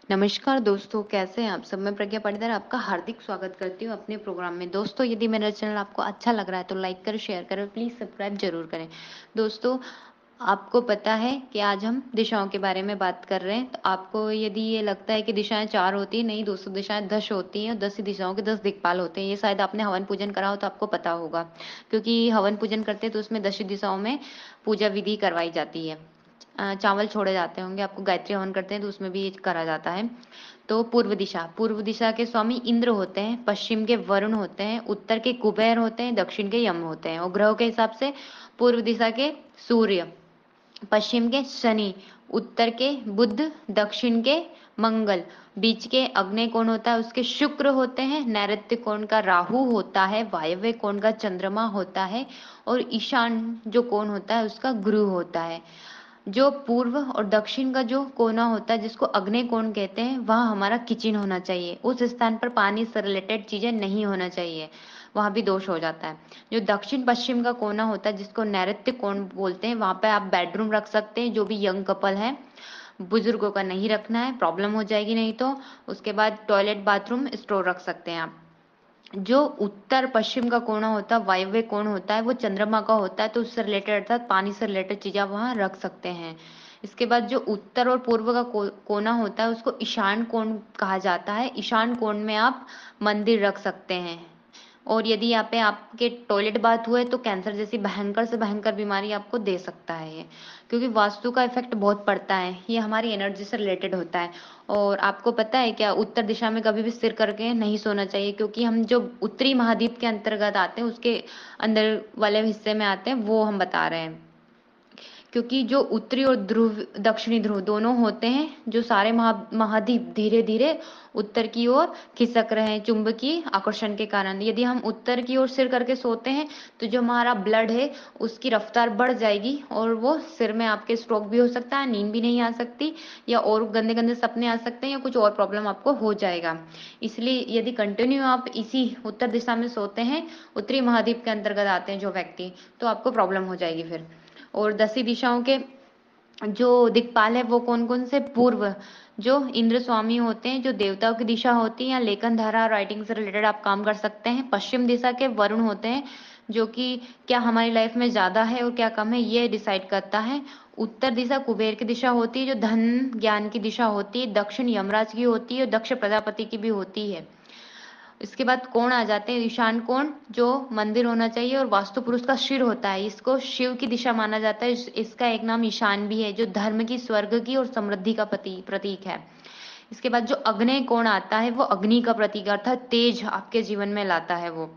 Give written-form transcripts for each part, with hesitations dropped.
नमस्कार दोस्तों, कैसे हैं आप सब? मैं प्रज्ञा पाटीदार आपका हार्दिक स्वागत करती हूँ अपने प्रोग्राम में। दोस्तों, यदि मेरा चैनल आपको अच्छा लग रहा है तो लाइक करें, शेयर करें, प्लीज़ सब्सक्राइब ज़रूर करें। दोस्तों, आपको पता है कि आज हम दिशाओं के बारे में बात कर रहे हैं। तो आपको यदि ये लगता है कि दिशाएँ 4 होती हैं, नहीं दोस्तों, दिशाएँ 10 होती हैं और 10 ही दिशाओं के 10 दिक्पाल होते हैं। ये शायद आपने हवन पूजन करा हो तो आपको पता होगा, क्योंकि हवन पूजन करते हैं तो उसमें 10 दिशाओं में पूजा विधि करवाई जाती है। चावल छोड़े जाते होंगे, आपको गायत्री हवन करते हैं तो उसमें भी ये करा जाता है। तो पूर्व दिशा के स्वामी इंद्र होते हैं, पश्चिम के वरुण होते हैं, उत्तर के कुबेर होते हैं, दक्षिण के यम होते हैं। और ग्रहों के हिसाब से पूर्व दिशा के सूर्य, पश्चिम के शनि, उत्तर के बुध, दक्षिण के मंगल, बीच के अग्नि कोण होता है उसके शुक्र होते हैं, नैऋत्य कोण का राहु होता है, वायव्य कोण का चंद्रमा होता है और ईशान जो कोण होता है उसका गुरु होता है। जो पूर्व और दक्षिण का जो कोना होता है जिसको अग्नि कोण कहते हैं, वहाँ हमारा किचन होना चाहिए। उस स्थान पर पानी से रिलेटेड चीजें नहीं होना चाहिए, वहां भी दोष हो जाता है। जो दक्षिण पश्चिम का कोना होता है जिसको नैऋत्य कोण बोलते हैं, वहां पे आप बेडरूम रख सकते हैं। जो भी यंग कपल है, बुजुर्गों का नहीं रखना है, प्रॉब्लम हो जाएगी नहीं तो। उसके बाद टॉयलेट बाथरूम स्टोर रख सकते हैं आप। जो उत्तर पश्चिम का कोना होता है, वायव्य कोण होता है, वो चंद्रमा का होता है, तो उससे रिलेटेड अर्थात पानी से रिलेटेड चीजें आप वहां रख सकते हैं। इसके बाद जो उत्तर और पूर्व का कोना होता है उसको ईशान कोण कहा जाता है। ईशान कोण में आप मंदिर रख सकते हैं। और यदि यहाँ पे आपके टॉयलेट बाथ हुए तो कैंसर जैसी भयंकर से भयंकर बीमारी आपको दे सकता है ये, क्योंकि वास्तु का इफेक्ट बहुत पड़ता है। ये हमारी एनर्जी से रिलेटेड होता है। और आपको पता है क्या, उत्तर दिशा में कभी भी सिर करके नहीं सोना चाहिए, क्योंकि हम जो उत्तरी महाद्वीप के अंतर्गत आते हैं उसके अंदर वाले हिस्से में आते हैं, वो हम बता रहे हैं। क्योंकि जो उत्तरी और ध्रुव दक्षिणी ध्रुव दोनों होते हैं, जो सारे महाद्वीप धीरे धीरे उत्तर की ओर खिसक रहे हैं चुंबकीय आकर्षण के कारण। यदि हम उत्तर की ओर सिर करके सोते हैं तो जो हमारा ब्लड है उसकी रफ्तार बढ़ जाएगी और वो सिर में आपके स्ट्रोक भी हो सकता है, नींद भी नहीं आ सकती, या और गंदे गंदे सपने आ सकते हैं, या कुछ और प्रॉब्लम आपको हो जाएगा। इसलिए यदि कंटिन्यू आप इसी उत्तर दिशा में सोते हैं, उत्तरी महाद्वीप के अंतर्गत आते हैं जो व्यक्ति, तो आपको प्रॉब्लम हो जाएगी फिर। और 10 दिशाओं के जो दिक्पाल है वो कौन कौन से? पूर्व, जो इंद्र स्वामी होते हैं, जो देवताओं की दिशा होती है, या लेखन धारा राइटिंग से रिलेटेड आप काम कर सकते हैं। पश्चिम दिशा के वरुण होते हैं, जो कि क्या हमारी लाइफ में ज्यादा है और क्या कम है ये डिसाइड करता है। उत्तर दिशा कुबेर की दिशा होती है, जो धन ज्ञान की दिशा होती है। दक्षिण यमराज की होती है, दक्ष प्रजापति की भी होती है। इसके बाद कोण आ जाते हैं, ईशान कोण जो मंदिर होना चाहिए और वास्तु पुरुष का सिर होता है, इसको शिव की दिशा माना जाता है। इसका एक नाम ईशान भी है, जो धर्म की, स्वर्ग की और समृद्धि का प्रतीक है। इसके बाद जो अग्नि कोण आता है वो अग्नि का प्रतीक अर्थात तेज आपके जीवन में लाता है वो।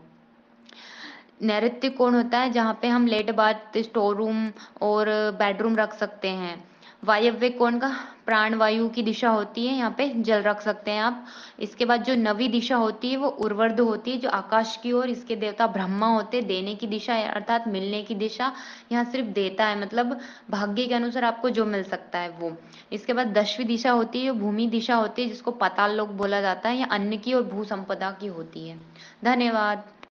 नैऋत्य कोण होता है जहाँ पे हम लेट बाथ, स्टोर रूम और बेडरूम रख सकते हैं। वायव्य कोण का प्राण वायु की दिशा होती है, यहाँ पे जल रख सकते हैं आप। इसके बाद जो नवी दिशा होती है वो उर्वर्ध होती है, जो आकाश की ओर, इसके देवता ब्रह्मा होते हैं। देने की दिशा है अर्थात मिलने की दिशा, यहाँ सिर्फ देता है, मतलब भाग्य के अनुसार आपको जो मिल सकता है वो। इसके बाद 10वीं दिशा होती है, भूमि दिशा होती है, जिसको पाताल लोक बोला जाता है, या अन्न की और भू संपदा की होती है। धन्यवाद।